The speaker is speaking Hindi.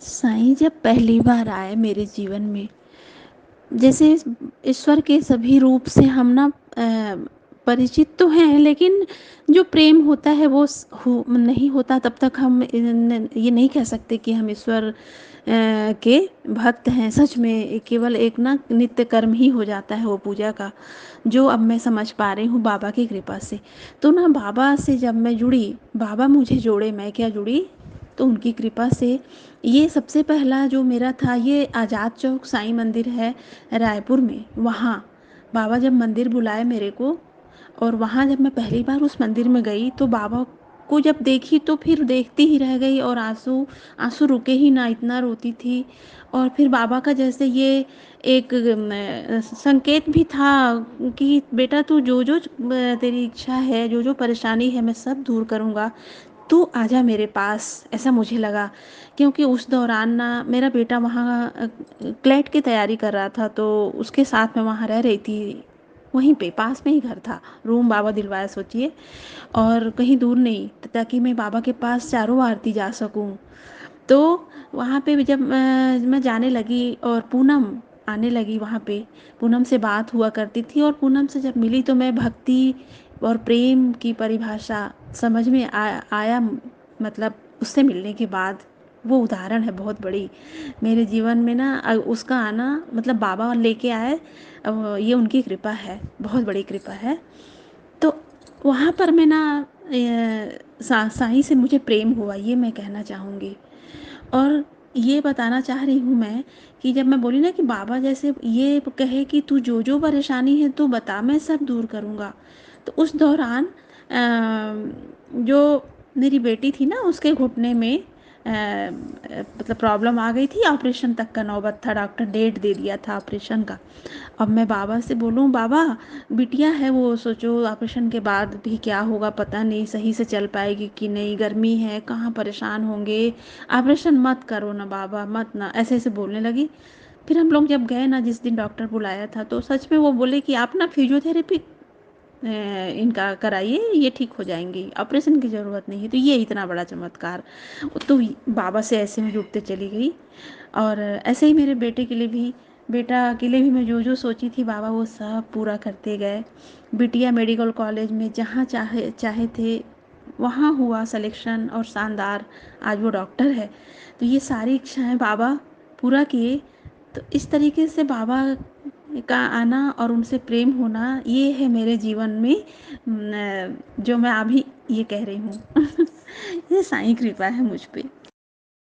साईं जब पहली बार आए मेरे जीवन में, जैसे ईश्वर के सभी रूप से हम ना परिचित तो हैं, लेकिन जो प्रेम होता है वो नहीं होता, तब तक हम ये नहीं कह सकते कि हम ईश्वर के भक्त हैं। सच में केवल एक ना नित्य कर्म ही हो जाता है वो पूजा का, जो अब मैं समझ पा रही हूँ बाबा की कृपा से। तो ना बाबा से जब मैं जुड़ी, बाबा मुझे जोड़े, मैं क्या जुड़ी, तो उनकी कृपा से ये सबसे पहला जो मेरा था, ये आज़ाद चौक साईं मंदिर है रायपुर में। वहाँ बाबा जब मंदिर बुलाए मेरे को, और वहाँ जब मैं पहली बार उस मंदिर में गई तो बाबा को जब देखी तो फिर देखती ही रह गई, और आंसू आंसू रुके ही ना, इतना रोती थी। और फिर बाबा का जैसे ये एक संकेत भी था कि बेटा तू जो जो तेरी इच्छा है, जो जो परेशानी है, मैं सब दूर करूँगा, तू आजा मेरे पास, ऐसा मुझे लगा। क्योंकि उस दौरान ना मेरा बेटा वहाँ क्लेट की तैयारी कर रहा था, तो उसके साथ मैं वहाँ रह रही थी। वहीं पे पास में ही घर था, रूम बाबा दिलवाया सोचिए, और कहीं दूर नहीं, ताकि मैं बाबा के पास चारों आरती जा सकूं। तो वहाँ पे भी जब मैं जाने लगी और पूनम आने लगी वहाँ पे, पूनम से बात हुआ करती थी, और पूनम से जब मिली तो मैं भक्ति और प्रेम की परिभाषा समझ में आया। मतलब उससे मिलने के बाद वो उदाहरण है बहुत बड़ी मेरे जीवन में ना, उसका आना मतलब बाबा लेके आए, ये उनकी कृपा है, बहुत बड़ी कृपा है। तो वहाँ पर मैं ना साईं से मुझे प्रेम हुआ, ये मैं कहना चाहूँगी। और ये बताना चाह रही हूँ मैं कि जब मैं बोली ना कि बाबा जैसे ये कहे कि तू जो जो परेशानी है तू बता, मैं सब दूर करूँगा। तो उस दौरान जो मेरी बेटी थी ना, उसके घुटने में मतलब प्रॉब्लम आ गई थी, ऑपरेशन तक का नौबत था, डॉक्टर डेट दे दिया था ऑपरेशन का। अब मैं बाबा से बोलूँ, बाबा बिटिया है वो, सोचो ऑपरेशन के बाद भी क्या होगा पता नहीं, सही से चल पाएगी कि नहीं, गर्मी है, कहाँ परेशान होंगे, ऑपरेशन मत करो ना बाबा, मत ना, ऐसे ऐसे बोलने लगी। फिर हम लोग जब गए ना, जिस दिन डॉक्टर बुलाया था, तो सच में वो बोले कि आप ना फिजियोथेरेपी इनका कराइए, ये ठीक हो जाएंगी, ऑपरेशन की ज़रूरत नहीं है। तो ये इतना बड़ा चमत्कार, तो बाबा से ऐसे में जुड़ते चली गई। और ऐसे ही मेरे बेटे के लिए भी, बेटा के लिए भी मैं जो जो सोची थी बाबा वो सब पूरा करते गए। बिटिया मेडिकल कॉलेज में जहाँ चाहे चाहे थे वहाँ हुआ सिलेक्शन, और शानदार, आज वो डॉक्टर है। तो ये सारी इच्छाएं बाबा पूरा किए। तो इस तरीके से बाबा का आना और उनसे प्रेम होना, ये है मेरे जीवन में जो मैं अभी ये कह रही हूँ। ये साईं कृपा है मुझ पे।